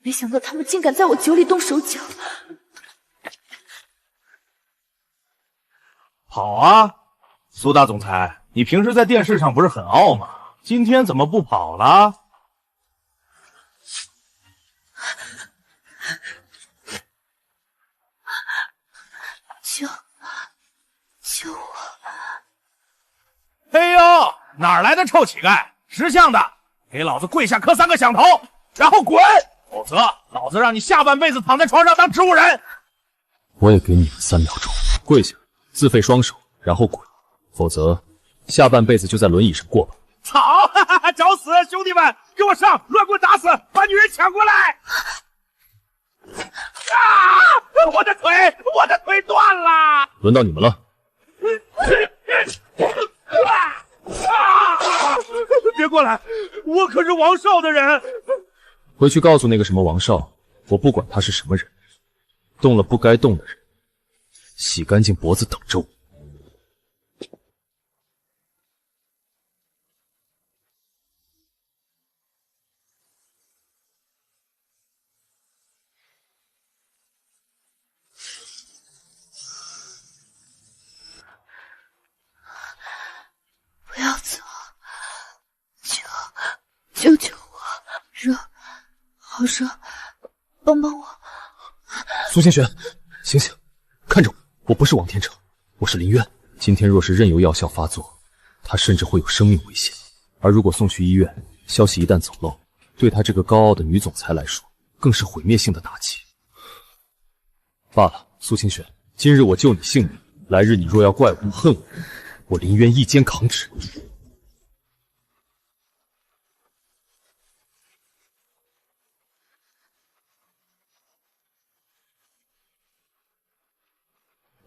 没想到他们竟敢在我酒里动手脚。跑啊，苏大总裁，你平时在电视上不是很傲吗？今天怎么不跑了？救我！哎呦，哪来的臭乞丐？识相的，给老子跪下磕3个响头，然后滚！否则老子让你下半辈子躺在床上当植物人。我也给你们3秒钟，跪下，自废双手，然后滚，否则下半辈子就在轮椅上过吧。操！找死！兄弟们，给我上！乱棍打死！把女人抢过来！啊！我的腿断了！轮到你们了。别过来！我可是王少的人。回去告诉那个什么王少，我不管他是什么人，动了不该动的人，洗干净脖子等着我。不要走，救救我！热，好热，帮帮我！苏千玄，醒醒，看着我，我不是王天成，我是林渊。今天若是任由药效发作，他甚至会有生命危险。而如果送去医院，消息一旦走漏，对他这个高傲的女总裁来说，更是毁灭性的打击。罢了，苏清玄，今日我救你性命，来日你若要怪我恨我，我林渊一肩扛之。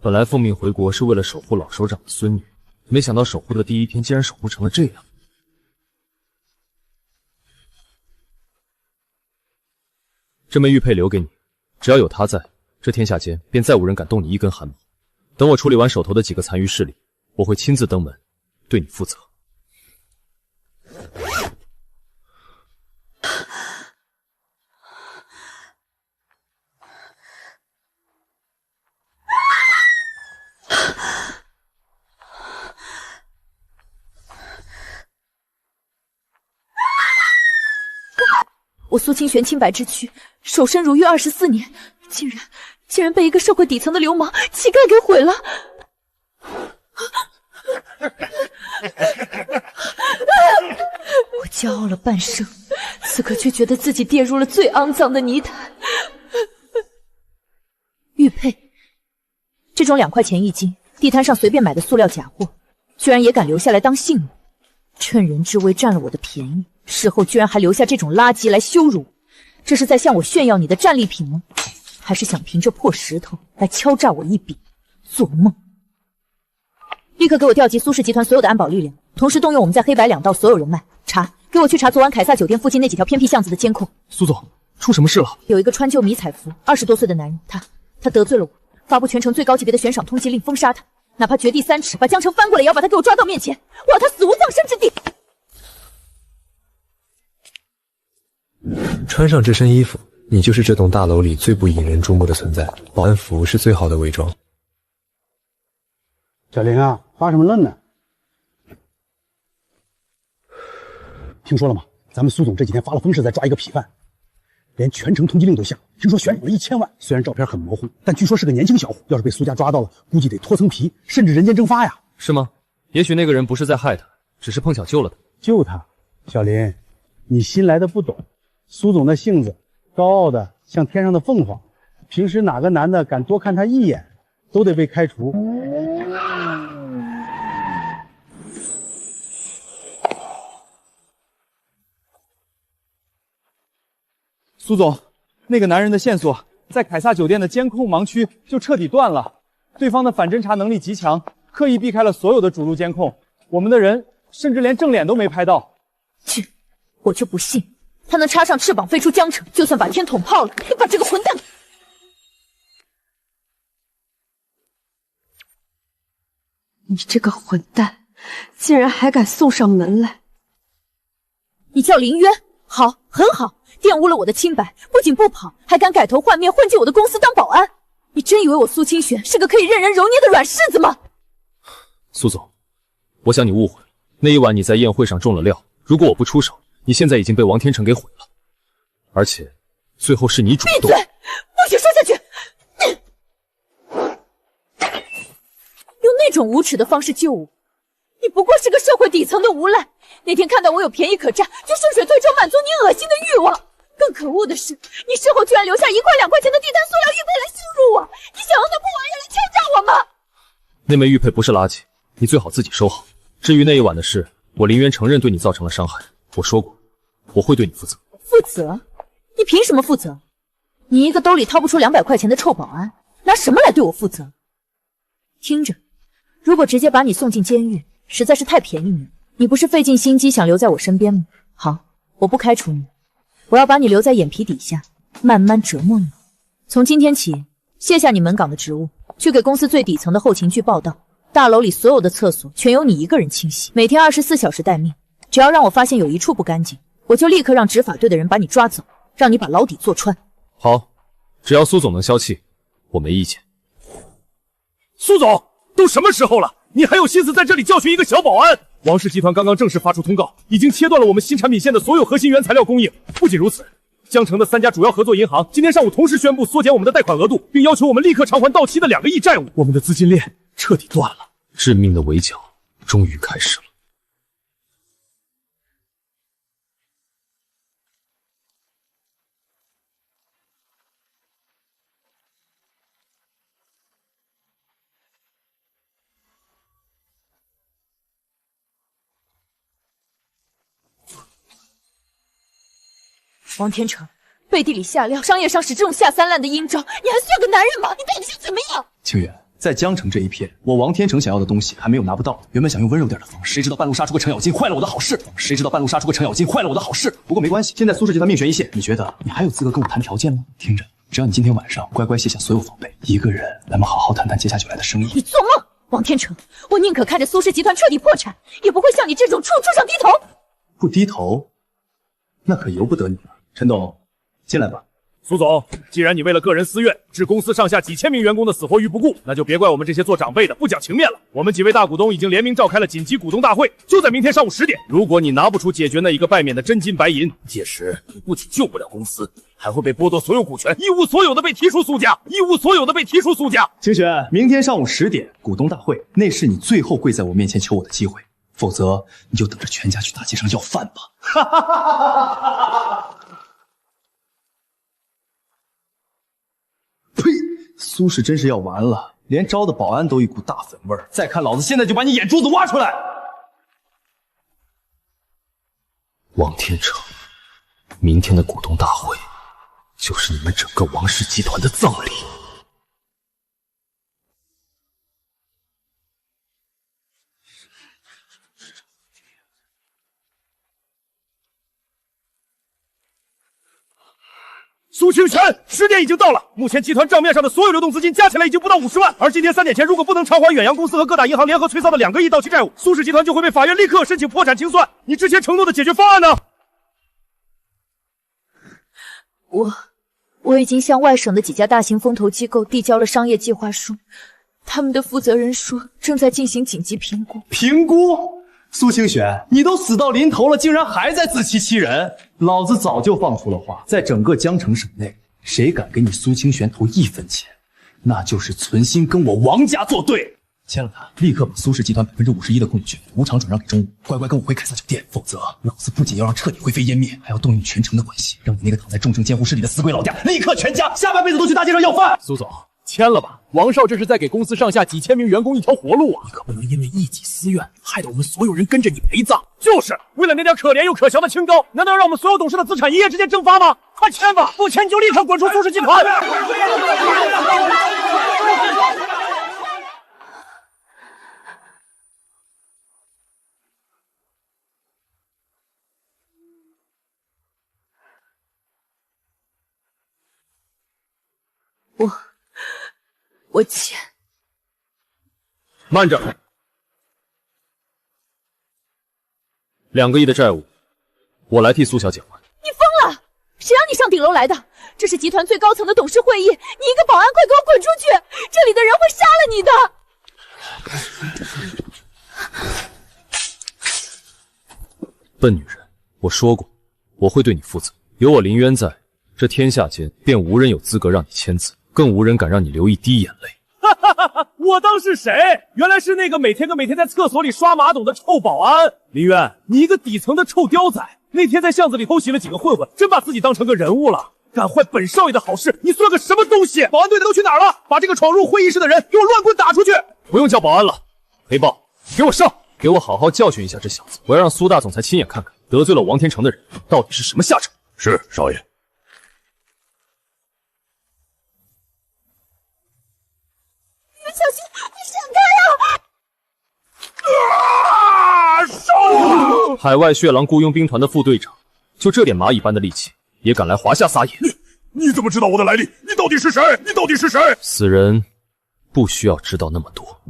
本来奉命回国是为了守护老首长的孙女，没想到守护的第一天竟然守护成了这样。这枚玉佩留给你，只要有他在，这天下间便再无人敢动你一根汗毛。等我处理完手头的几个残余势力，我会亲自登门，对你负责。我苏清玄清白之躯，守身如玉24年，竟然被一个社会底层的流氓乞丐给毁了。我骄傲了半生，此刻却觉得自己跌入了最肮脏的泥潭。玉佩，这种2块钱1斤，地摊上随便买的塑料假货，居然也敢留下来当信物，趁人之危占了我的便宜。事后居然还留下这种垃圾来羞辱我，这是在向我炫耀你的战利品吗？还是想凭这破石头来敲诈我一笔？做梦！立刻给我调集苏氏集团所有的安保力量，同时动用我们在黑白2道所有人脉，给我去查昨晚凯撒酒店附近那几条偏僻巷子的监控。苏总，出什么事了？有一个穿旧迷彩服、20多岁的男人，他得罪了我，发布全城最高级别的悬赏通缉令，封杀他，哪怕掘地3尺，把江城翻过来，也要把他给我抓到面前，我要他死无葬身之地。穿上这身衣服，你就是这栋大楼里最不引人注目的存在。保安服是最好的伪装。小林啊，发什么愣呢？听说了吗？咱们苏总这几天发了疯似的在抓一个痞贩，连全城通缉令都下，听说悬赏了1000万。虽然照片很模糊，但据说是个年轻小伙，要是被苏家抓到了，估计得脱层皮，甚至人间蒸发呀。是吗？也许那个人不是在害他，只是碰巧救了他。救他？小林，你新来的不懂。苏总的性子高傲的像天上的凤凰，平时哪个男的敢多看他一眼，都得被开除。苏总，那个男人的线索在凯撒酒店的监控盲区就彻底断了，对方的反侦查能力极强，刻意避开了所有的主路监控，我们的人甚至连正脸都没拍到。切，我就不信。他能插上翅膀飞出江城，就算把天捅泡了，也把这个混蛋……你这个混蛋，竟然还敢送上门来！你叫林渊，好，很好，玷污了我的清白，不仅不跑，还敢改头换面混进我的公司当保安。你真以为我苏清玄是个可以任人揉捏的软柿子吗？苏总，我想你误会了，那一晚你在宴会上中了料，如果我不出手，你现在已经被王天成给毁了，而且最后是你主动。闭嘴，不许说下去！用那种无耻的方式救我，你不过是个社会底层的无赖。那天看到我有便宜可占，就顺水推舟满足你恶心的欲望。更可恶的是，你事后居然留下1块2块钱的地摊塑料玉佩来羞辱我！你想用那破玩意来敲诈我吗？那枚玉佩不是垃圾，你最好自己收好。至于那一晚的事，我林渊承认对你造成了伤害，我说过，我会对你负责。负责？你凭什么负责？你一个兜里掏不出200块钱的臭保安，拿什么来对我负责？听着，如果直接把你送进监狱，实在是太便宜你了。你不是费尽心机想留在我身边吗？好，我不开除你，我要把你留在眼皮底下，慢慢折磨你。从今天起，卸下你门岗的职务，去给公司最底层的后勤局报道。大楼里所有的厕所全由你一个人清洗，每天24小时待命。只要让我发现有一处不干净，我就立刻让执法队的人把你抓走，让你把牢底坐穿。好，只要苏总能消气，我没意见。苏总，都什么时候了，你还有心思在这里教训一个小保安？王氏集团刚刚正式发出通告，已经切断了我们新产品线的所有核心原材料供应。不仅如此，江城的3家主要合作银行今天上午同时宣布缩减我们的贷款额度，并要求我们立刻偿还到期的2个亿债务。我们的资金链彻底断了，致命的围剿终于开始了。王天成，背地里下料，商业上使这种下三滥的阴招，你还算个男人吗？你到底想怎么样？清远，在江城这一片，我王天成想要的东西还没有拿不到。原本想用温柔点的方式，谁知道半路杀出个程咬金，坏了我的好事。不过没关系，现在苏氏集团命悬一线，你觉得你还有资格跟我谈条件吗？听着，只要你今天晚上乖乖卸下所有防备，一个人，咱们好好谈谈接下酒来的生意。你做梦！王天成，我宁可看着苏氏集团彻底破产，也不会向你这种畜生低头。不低头，那可由不得你了。陈董，进来吧。苏总，既然你为了个人私怨，置公司上下几千名员工的死活于不顾，那就别怪我们这些做长辈的不讲情面了。我们几位大股东已经联名召开了紧急股东大会，就在明天上午10点。如果你拿不出解决那一个败免的真金白银，届时你不仅救不了公司，还会被剥夺所有股权，一无所有的被提出诉价。清雪，明天上午10点股东大会，那是你最后跪在我面前求我的机会，否则你就等着全家去大街上要饭吧。哈哈哈哈哈！呸！苏氏真是要完了，连招的保安都一股大粉味儿。再看老子现在就把你眼珠子挖出来！王天成，明天的股东大会就是你们整个王氏集团的葬礼。苏清泉，10点已经到了。目前集团账面上的所有流动资金加起来已经不到50万，而今天3点前如果不能偿还远洋公司和各大银行联合催造的2个亿到期债务，苏氏集团就会被法院立刻申请破产清算。你之前承诺的解决方案呢？我已经向外省的几家大型风投机构递交了商业计划书，他们的负责人说正在进行紧急评估。评估？苏清玄，你都死到临头了，竟然还在自欺欺人！老子早就放出了话，在整个江城省内，谁敢给你苏清玄投1分钱，那就是存心跟我王家作对。签了他，立刻把苏氏集团51%的控股权无偿转让给中午，乖乖跟我回凯撒酒店，否则老子不仅要让彻底灰飞烟灭，还要动用全城的关系，让你那个躺在重症监护室里的死鬼老爹立刻全家下半辈子都去大街上要饭。苏总，签了吧，王少这是在给公司上下几千名员工一条活路啊！你可不能因为一己私怨，害得我们所有人跟着你陪葬。就是为了那点可怜又可笑的清高，难道要让我们所有董事的资产一夜之间蒸发吗？快签吧，不签就立刻滚出苏氏集团！我签。慢着，2个亿的债务，我来替苏小姐还。你谁让你上顶楼来的？这是集团最高层的董事会议，你一个保安，快给我滚出去！这里的人会杀了你的！笨女人，我说过，我会对你负责。有我林渊在，这天下间便无人有资格让你签字，更无人敢让你流一滴眼泪。我当是谁？原来是那个每天在厕所里刷马桶的臭保安。林渊，你一个底层的臭刁仔，那天在巷子里偷袭了几个混混，真把自己当成个人物了。干坏本少爷的好事，你算个什么东西？保安队的都去哪儿了？把这个闯入会议室的人给我乱棍打出去！不用叫保安了，黑豹，给我上！给我好好教训一下这小子！我要让苏大总裁亲眼看看，得罪了王天成的人到底是什么下场。是，少爷。小心，你闪开啊！烧！海外血狼雇佣兵团的副队长，就这点蚂蚁般的力气，也敢来华夏撒野？你怎么知道我的来历？你到底是谁？你到底是谁？死人不需要知道那么多。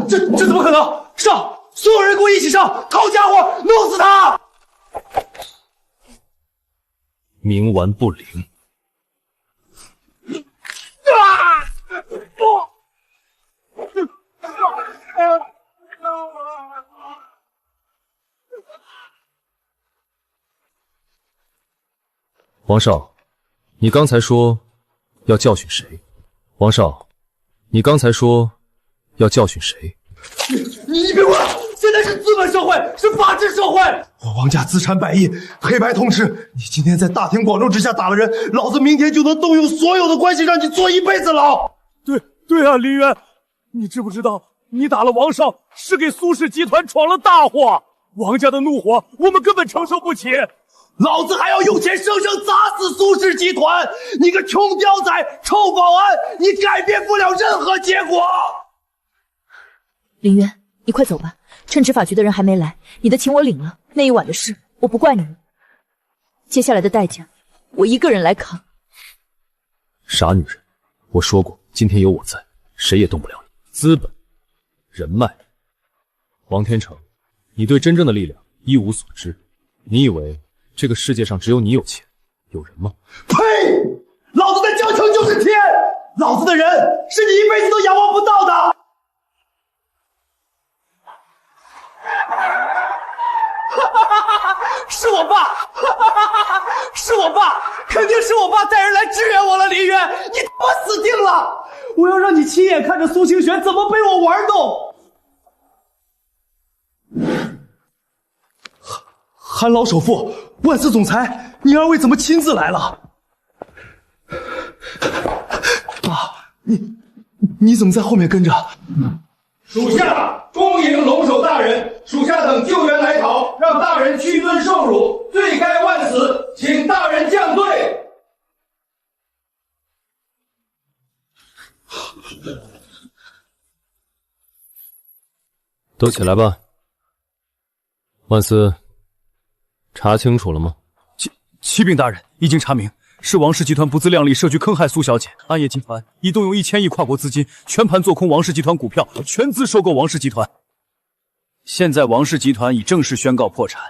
这怎么可能？上！所有人给我一起上！好家伙，弄死他！冥顽不灵。王少，你刚才说要教训谁？王少，你刚才说要教训谁？你别管！现在是资本社会，是法治社会。我王家资产百亿，黑白通吃。你今天在大庭广众之下打了人，老子明天就能动用所有的关系让你坐一辈子牢。对啊，林渊，你知不知道你打了王少是给苏氏集团闯了大祸？王家的怒火我们根本承受不起。老子还要用钱生生砸死苏氏集团！你个穷刁仔、臭保安，你改变不了任何结果。林渊，你快走吧，趁执法局的人还没来，你的情我领了，那一晚的事我不怪你了。接下来的代价，我一个人来扛。傻女人，我说过，今天有我在，谁也动不了你。资本、人脉，王天成，你对真正的力量一无所知。你以为这个世界上只有你有钱有人吗？呸！老子的江城就是天，老子的人是你一辈子都仰望不到的。是我爸，是我爸，肯定是我爸带人来支援我了。林渊，你他妈死定了！我要让你亲眼看着苏清玄怎么被我玩弄。韩老首富，万斯总裁，你二位怎么亲自来了？爸，你怎么在后面跟着？属下恭迎龙首大人，属下等救援来讨，让大人屈尊受辱，罪该万死，请大人降罪。都起来吧。万斯，查清楚了吗？启禀大人，已经查明，是王氏集团不自量力，设局坑害苏小姐。暗夜集团已动用1000亿跨国资金，全盘做空王氏集团股票，全资收购王氏集团。现在王氏集团已正式宣告破产，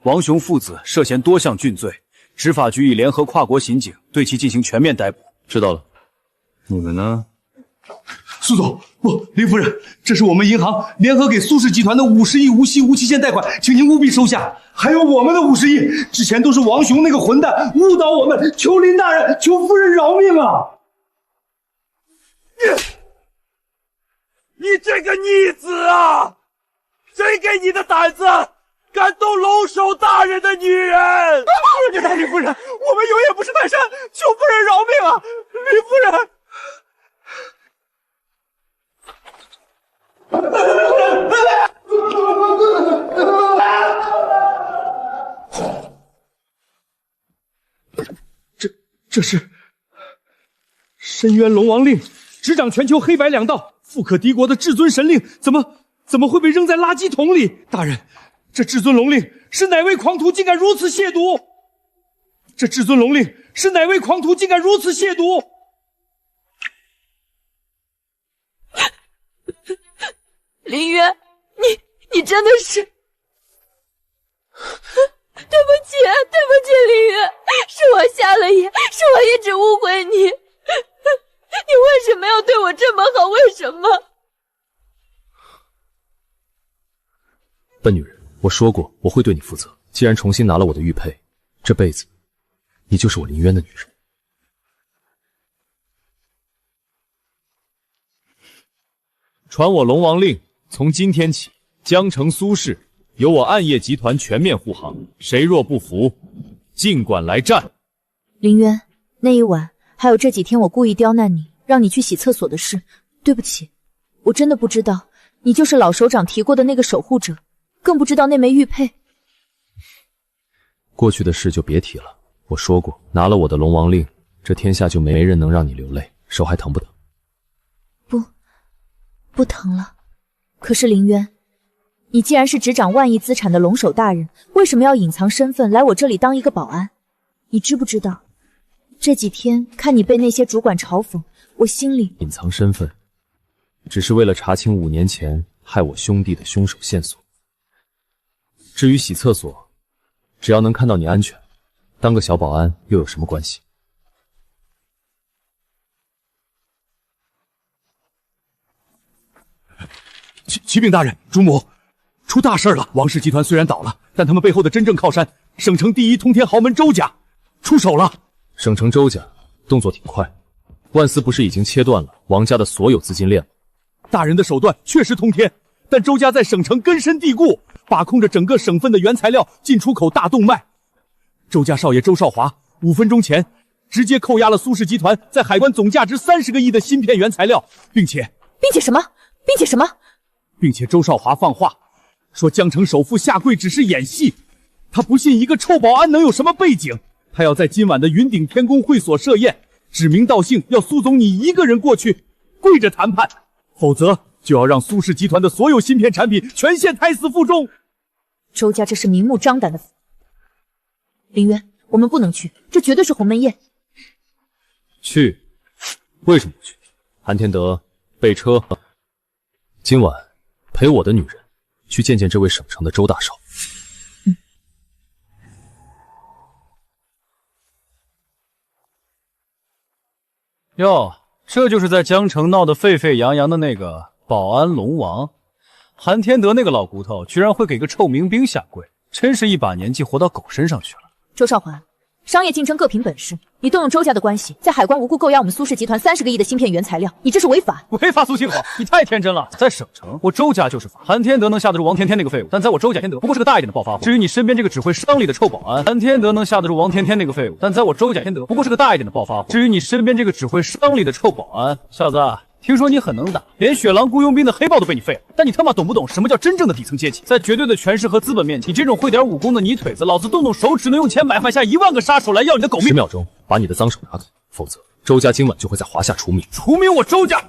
王雄父子涉嫌多项峻罪，执法局已联合跨国刑警对其进行全面逮捕。知道了。你们呢？苏总，不，林夫人，这是我们银行联合给苏氏集团的50亿无息无期限贷款，请您务必收下。还有我们的50亿，之前都是王雄那个混蛋误导我们，求林大人，求夫人饶命啊！你这个逆子啊！谁给你的胆子，敢动龙首大人的女人？林夫人，我们有眼不识泰山，求夫人饶命啊！林夫人。这是深渊龙王令，执掌全球黑白两道，富可敌国的至尊神令，怎么会被扔在垃圾桶里？大人，这至尊龙令是哪位狂徒竟敢如此亵渎？这至尊龙令是哪位狂徒竟敢如此亵渎？林渊，你真的是……对不起，林渊，是我瞎了眼，是我一直误会你。你为什么要对我这么好？为什么？笨女人，我说过我会对你负责。既然重新拿了我的玉佩，这辈子你就是我林渊的女人。传我龙王令，从今天起，江城苏氏由我暗夜集团全面护航，谁若不服，尽管来战。林渊，那一晚还有这几天我故意刁难你，让你去洗厕所的事，对不起，我真的不知道你就是老首长提过的那个守护者，更不知道那枚玉佩。过去的事就别提了。我说过，拿了我的龙王令，这天下就没人能让你流泪。手还疼不疼？不疼了。可是林渊，你既然是执掌万亿资产的龙首大人，为什么要隐藏身份来我这里当一个保安？你知不知道，这几天看你被那些主管嘲讽，我心里……隐藏身份，只是为了查清5年前害我兄弟的凶手线索。至于洗厕所，只要能看到你安全，当个小保安又有什么关系？启禀大人，主母，出大事了！王氏集团虽然倒了，但他们背后的真正靠山，省城第一通天豪门周家出手了。省城周家动作挺快，万斯不是已经切断了王家的所有资金链吗？大人的手段确实通天，但周家在省城根深蒂固，把控着整个省份的原材料进出口大动脉。周家少爷周少华5分钟前直接扣押了苏氏集团在海关总价值30个亿的芯片原材料，并且什么？并且周少华放话说江城首富下跪只是演戏，他不信一个臭保安能有什么背景，他要在今晚的云顶天宫会所设宴，指名道姓要苏总你一个人过去跪着谈判，否则就要让苏氏集团的所有芯片产品全线胎死腹中。周家这是明目张胆的。林渊，我们不能去，这绝对是鸿门宴。去？为什么不去？韩天德，备车，今晚陪我的女人去见见这位省城的周大少。哟，这就是在江城闹得沸沸扬扬的那个保安龙王，韩天德那个老骨头居然会给个臭民兵下跪，真是一把年纪活到狗身上去了。周少华，商业竞争各凭本事，你动用周家的关系，在海关无故扣押我们苏氏集团30个亿的芯片原材料，你这是违法！违法苏清河，你太天真了。在省城，我周家就是法。韩天德能下得住王天天那个废物，但在我周家，天德不过是个大一点的暴发户。至于你身边这个只会商力的臭保安，韩天德能下得住王天天那个废物，但在我周家，天德不过是个大一点的暴发户。至于你身边这个只会商力的臭保安，小子，听说你很能打，连雪狼雇佣兵的黑豹都被你废了，但你他妈懂不懂什么叫真正的底层阶级？在绝对的权势和资本面前，你这种会点武功的泥腿子，老子动动手指能用钱买下1万个杀手来要你的狗命。10秒钟，把你的脏手拿开，否则周家今晚就会在华夏除名。除名我周家！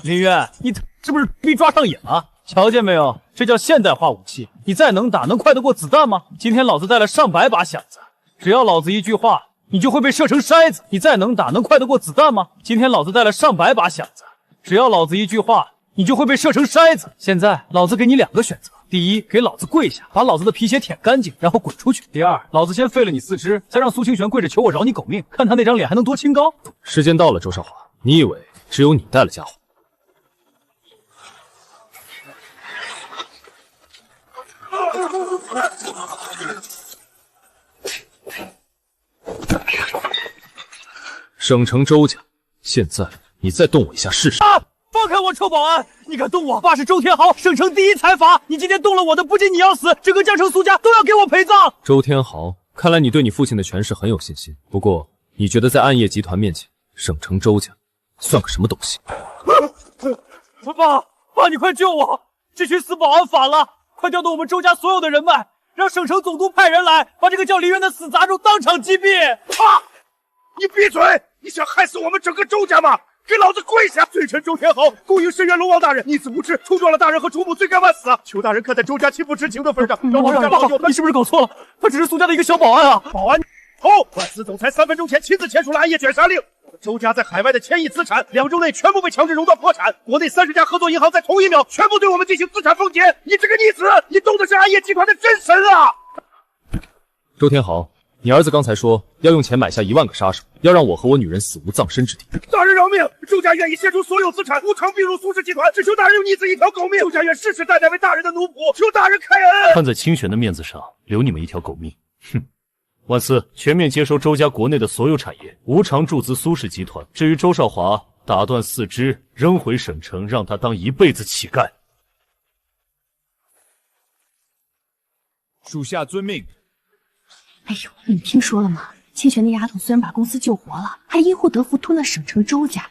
林渊，你是不是逼抓上瘾了？瞧见没有，这叫现代化武器。你再能打，能快得过子弹吗？今天老子带了上百把响子，只要老子一句话，你就会被射成筛子。你再能打，能快得过子弹吗？今天老子带了上百把响子，只要老子一句话，你就会被射成筛子。现在老子给你2个选择：第一，给老子跪下，把老子的皮鞋舔干净，然后滚出去；第二，老子先废了你4肢，再让苏清玄跪着求我饶你狗命，看他那张脸还能多清高。时间到了，周少华，你以为只有你带了家伙？省城周家，现在你再动我一下试试！放开我，臭保安！你敢动我，爸是周天豪，省城第一财阀。你今天动了我的，不仅你要死，整个江城苏家都要给我陪葬。周天豪，看来你对你父亲的权势很有信心。不过，你觉得在暗夜集团面前，省城周家算个什么东西？爸，你快救我！这群死保安反了，快调动我们周家所有的人脉，让省城总督派人来，把这个叫林渊的死杂种当场击毙！你闭嘴！你想害死我们整个周家吗？给老子跪下！罪臣周天豪勾引深渊龙王大人，逆子无知，冲撞了大人和主母，罪该万死！求大人看在周家亲不知情的份上，让我们家老友。你是不是搞错了？他只是苏家的一个小保安啊！保安！万斯总裁3分钟前亲自签署了暗夜卷杀令，周家在海外的千亿资产，2周内全部被强制熔断破产。国内30家合作银行在同1秒全部对我们进行资产封解。你这个逆子，你动的是暗夜集团的真神啊！周天豪，你儿子刚才说要用钱买下1万个杀手，要让我和我女人死无葬身之地。大人饶命！周家愿意献出所有资产，无偿并入苏氏集团，只求大人用逆子一条狗命。周家愿世世代代为大人的奴仆，求大人开恩。看在清玄的面子上，留你们一条狗命。哼！万四，全面接收周家国内的所有产业，无偿注资苏氏集团。至于周少华，打断4肢，扔回省城，让他当一辈子乞丐。属下遵命。哎呦，你们听说了吗？清玄那丫头虽然把公司救活了，还因祸得福吞了省城周家，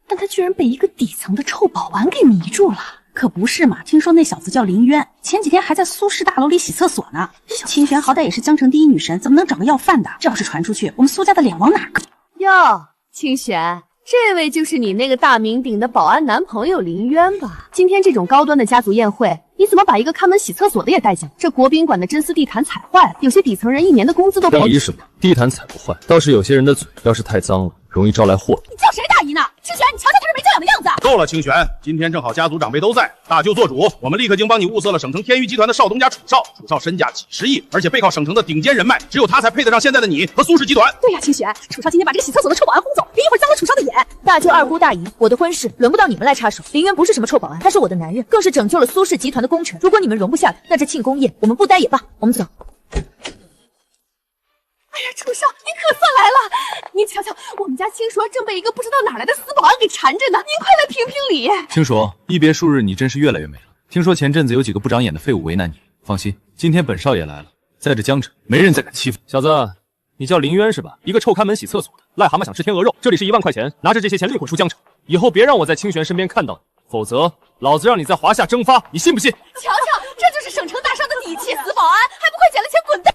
但她居然被一个底层的臭保安给迷住了。可不是嘛？听说那小子叫林渊，前几天还在苏氏大楼里洗厕所呢。清玄好歹也是江城第一女神，怎么能找个要饭的？这要是传出去，我们苏家的脸往哪搁？哟，清玄，这位就是你那个大名鼎的保安男朋友林渊吧？今天这种高端的家族宴会，你怎么把一个看门洗厕所的也带进？这国宾馆的真丝地毯踩坏了，有些底层人1年的工资都大姨什么？地毯踩不坏，倒是有些人的嘴要是太脏了，容易招来祸你叫谁大姨呢？清玄，你瞧瞧他这没教养的样子！够了，清玄，今天正好家族长辈都在，大舅做主，我们立刻经帮你物色了省城天娱集团的少东家楚少。楚少身价几10亿，而且背靠省城的顶尖人脉，只有他才配得上现在的你和苏氏集团。对呀，清玄，楚少今天把这个洗厕所的臭保安轰走，别一会儿脏了楚少的眼。大舅、二姑、大姨，我的婚事轮不到你们来插手。林渊不是什么臭保安，他是我的男人，更是拯救了苏氏集团的功臣。如果你们容不下他，那这庆功宴我们不待也罢。我们走。哎呀，楚少，您可算来了！您瞧瞧，我们家青蛇正被一个不知道哪来的死保安给缠着呢，您快来评评理。青蛇，一别数日，你真是越来越美了。听说前阵子有几个不长眼的废物为难你，放心，今天本少爷来了，在这江城没人再敢欺负小子。你叫林渊是吧？一个臭看门洗厕所的癞蛤蟆想吃天鹅肉。这里是1万块钱，拿着这些钱立滚出江城，以后别让我在清玄身边看到你，否则老子让你在华夏蒸发，你信不信？瞧瞧，这就是省城大商的底气，死保安还不快捡了钱滚蛋！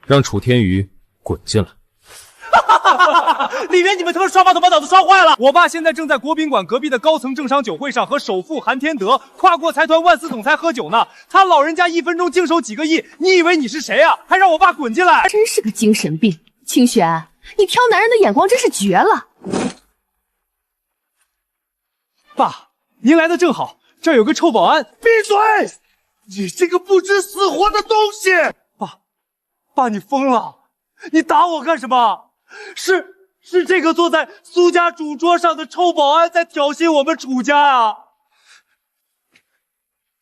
让楚天娱滚进来。里面你们他妈刷马桶把脑子刷坏了！我爸现在正在国宾馆隔壁的高层政商酒会上和首富韩天德、跨国财团万斯总裁喝酒呢。他老人家1分钟净收几个亿，你以为你是谁啊？还让我爸滚进来！真是个精神病！清玄，你挑男人的眼光真是绝了。爸，您来的正好，这儿有个臭保安。闭嘴！你这个不知死活的东西！爸，你疯了！你打我干什么？是这个坐在苏家主桌上的臭保安在挑衅我们楚家啊！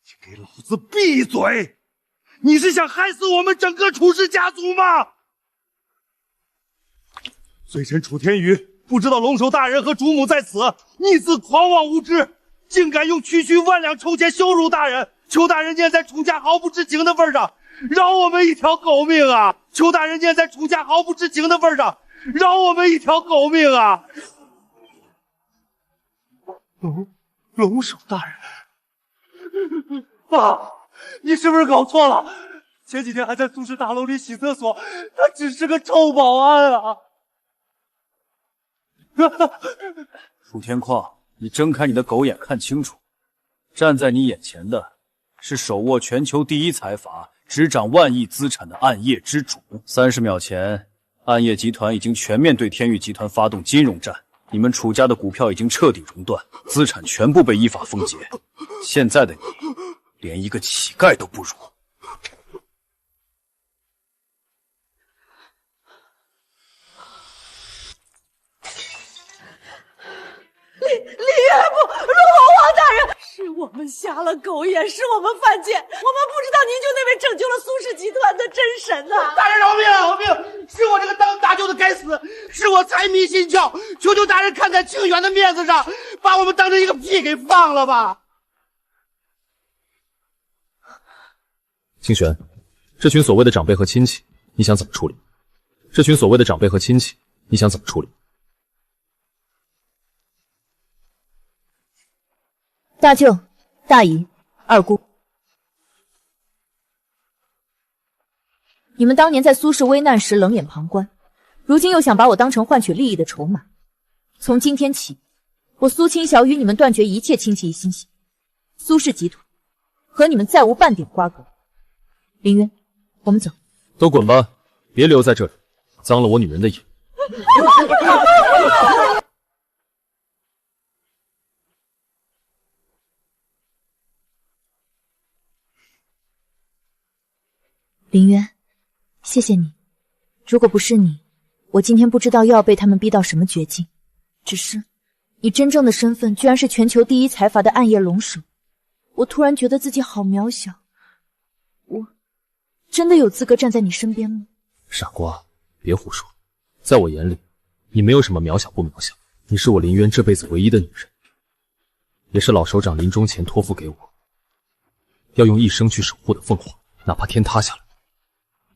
你给老子闭嘴！你是想害死我们整个楚氏家族吗？罪臣楚天娱不知道龙首大人和主母在此，逆子狂妄无知，竟敢用区万两臭钱羞辱大人！求大人念在楚家毫不知情的份上，饶我们一条狗命啊！求大人念在楚家毫不知情的份上，饶我们一条狗命啊！龙首大人，爸，你是不是搞错了？前几天还在苏氏大楼里洗厕所，他只是个臭保安啊！楚天旷，你睁开你的狗眼看清楚，站在你眼前的是手握全球第1财阀、执掌万亿资产的暗夜之主。30秒前，暗夜集团已经全面对天域集团发动金融战，你们楚家的股票已经彻底熔断，资产全部被依法封结。现在的你，连一个乞丐都不如。李岳父，如王大人，是我们瞎了狗眼，是我们犯贱，我们不知道您就那位拯救了苏氏集团的真神呐！大人饶命！是我这个当大舅的该死，是我财迷心窍，求大人看在清远的面子上，把我们当成一个屁给放了吧！清玄，这群所谓的长辈和亲戚，你想怎么处理？这群所谓的长辈和亲戚，你想怎么处理？大舅、大姨、二姑，你们当年在苏氏危难时冷眼旁观，如今又想把我当成换取利益的筹码。从今天起，我苏清晓与你们断绝一切亲戚亲戚，苏氏集团和你们再无半点瓜葛。林渊，我们走。都滚吧，别留在这里，脏了我女人的眼。林渊，谢谢你。如果不是你，我今天不知道又要被他们逼到什么绝境。只是，你真正的身份居然是全球第一财阀的暗夜龙首，我突然觉得自己好渺小。我真的有资格站在你身边吗？傻瓜，别胡说。在我眼里，你没有什么渺小不渺小，你是我林渊这辈子唯一的女人，也是老首长临终前托付给我，要用一生去守护的凤凰，哪怕天塌下来，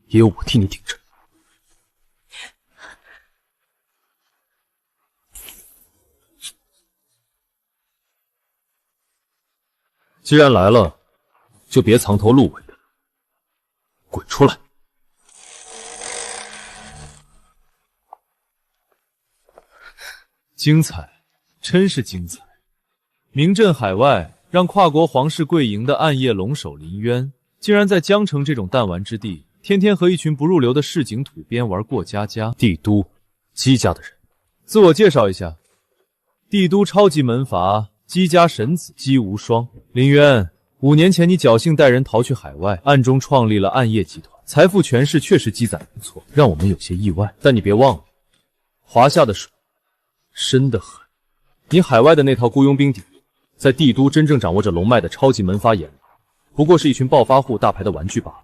也有我替你顶着。既然来了，就别藏头露尾的，滚出来！精彩，真是精彩！名震海外，让跨国皇室跪迎的暗夜龙首林渊，竟然在江城这种弹丸之地，天天和一群不入流的市井土鳖玩过家家。帝都姬家的人，自我介绍一下，帝都超级门阀姬家神子姬无双。林渊，5年前你侥幸带人逃去海外，暗中创立了暗夜集团，财富权势确实积攒不错，让我们有些意外。但你别忘了，华夏的水深得很，你海外的那套雇佣兵底，在帝都真正掌握着龙脉的超级门阀眼里，不过是一群暴发户大牌的玩具罢了。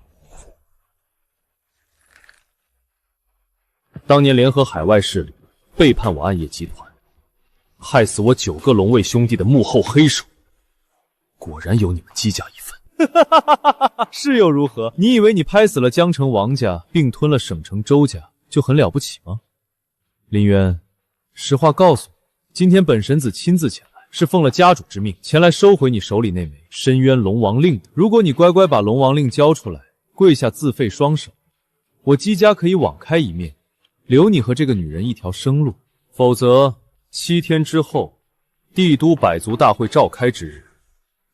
当年联合海外势力背叛我暗夜集团，害死我9个龙卫兄弟的幕后黑手，果然有你们姬家一份。是又如何？你以为你拍死了江城王家，并吞了省城周家，就很了不起吗？林渊，实话告诉你，今天本神子亲自前来，是奉了家主之命，前来收回你手里那枚深渊龙王令的。如果你乖乖把龙王令交出来，跪下自废双手，我姬家可以网开一面，留你和这个女人一条生路。否则7天之后，帝都百族大会召开之日，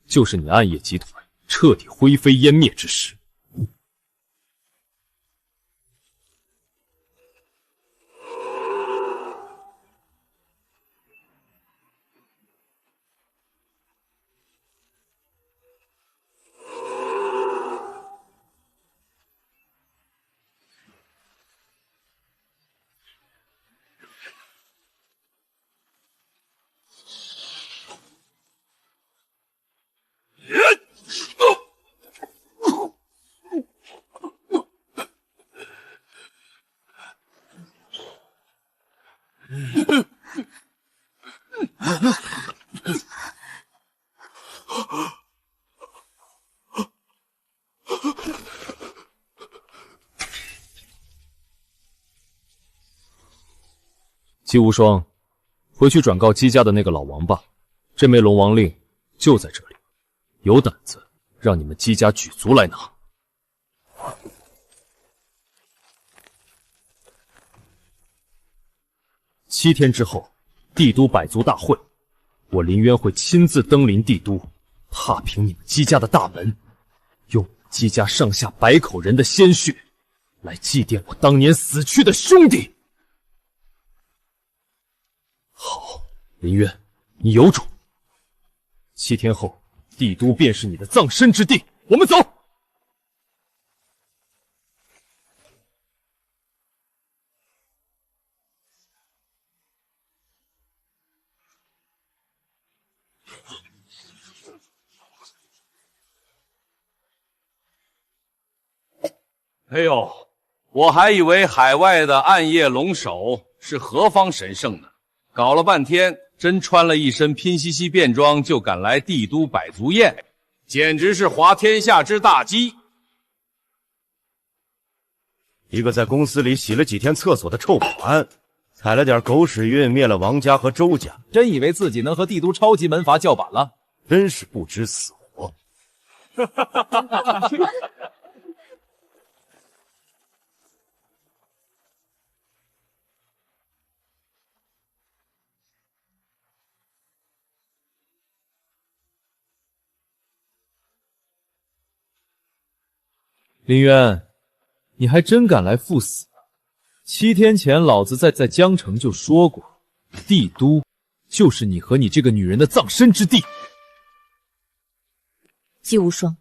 就是你暗夜集团彻底灰飞烟灭之时。姬无双，回去转告姬家的那个老王八，这枚龙王令就在这里，有胆子让你们姬家举族来拿。7天之后，帝都百族大会，我林渊会亲自登临帝都，踏平你们姬家的大门，用姬家上下100口人的鲜血来祭奠我当年死去的兄弟。好，林渊，你有种！7天后，帝都便是你的葬身之地。我们走。哎呦，我还以为海外的暗夜龙首是何方神圣呢，搞了半天真穿了一身拼夕夕便装就赶来帝都百族宴，简直是滑天下之大稽。一个在公司里洗了几天厕所的臭保安，踩了点狗屎运灭了王家和周家，真以为自己能和帝都超级门阀叫板了？真是不知死活。林渊，你还真敢来赴死！ 7天前，老子在江城就说过，帝都就是你和你这个女人的葬身之地。姬无双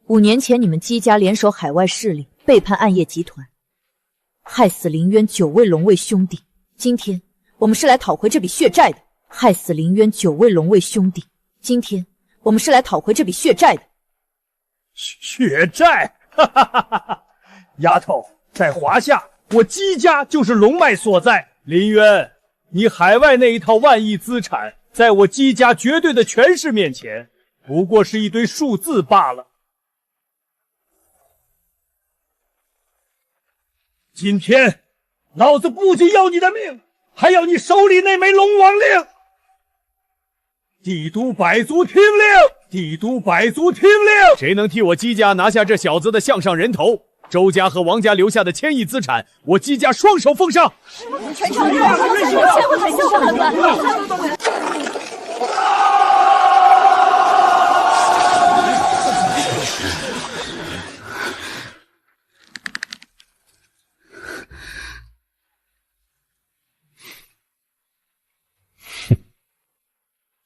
，5年前你们姬家联手海外势力，背叛暗夜集团，害死林渊9位龙卫兄弟。今天我们是来讨回这笔血债的。害死林渊9位龙卫兄弟。今天我们是来讨回这笔血债的。血债？哈哈哈哈！丫头，在华夏，我姬家就是龙脉所在。林渊，你海外那一套万亿资产，在我姬家绝对的权势面前，不过是一堆数字罢了。今天，老子不仅要你的命，还要你手里那枚龙王令。帝都百族听令！帝都百族听令！谁能替我姬家拿下这小子的项上人头？周家和王家留下的1000亿资产，我姬家双手奉上！全场人海啸判断。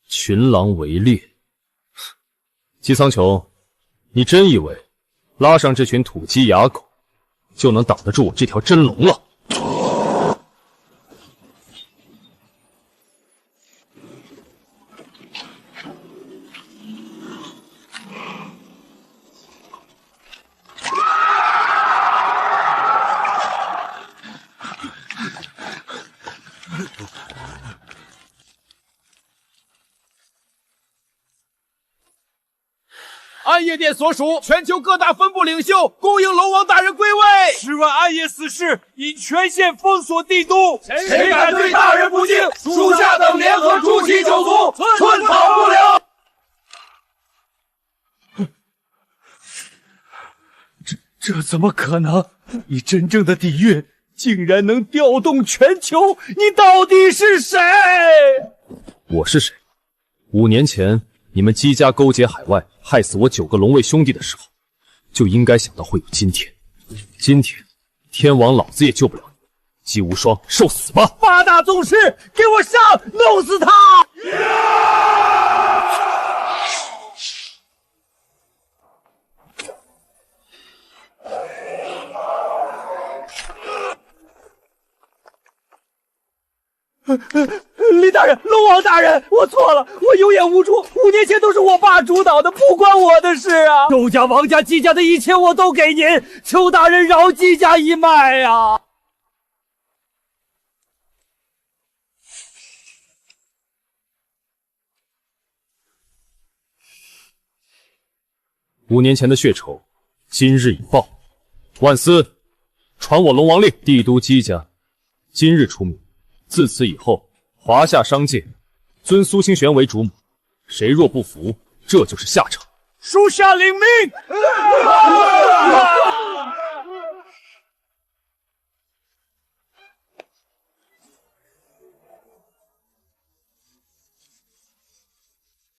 群狼围猎，姬苍穹，你真以为拉上这群土鸡哑狗就能挡得住我这条真龙了？暗夜殿所属全球各大分部领袖恭迎龙王大人归位。10万暗夜死士因权限封锁帝都，谁敢对大人不敬，属下等联合诛其九族，寸草不留。这怎么可能？你真正的底蕴竟然能调动全球，你到底是谁？我是谁？5年前你们姬家勾结海外，害死我9个龙卫兄弟的时候，就应该想到会有今天。今天，天王老子也救不了你，姬无双，受死吧！8大宗师，给我上，弄死他！李大人，龙王大人，我错了，我有眼无珠，5年前都是我爸主导的，不关我的事啊！周家、王家、姬家的一切我都给您，求大人饶姬家一脉啊！5年前的血仇，今日已报。万司，传我龙王令，帝都姬家今日出名。自此以后，华夏商界尊苏清玄为主母，谁若不服，这就是下场。属下领命。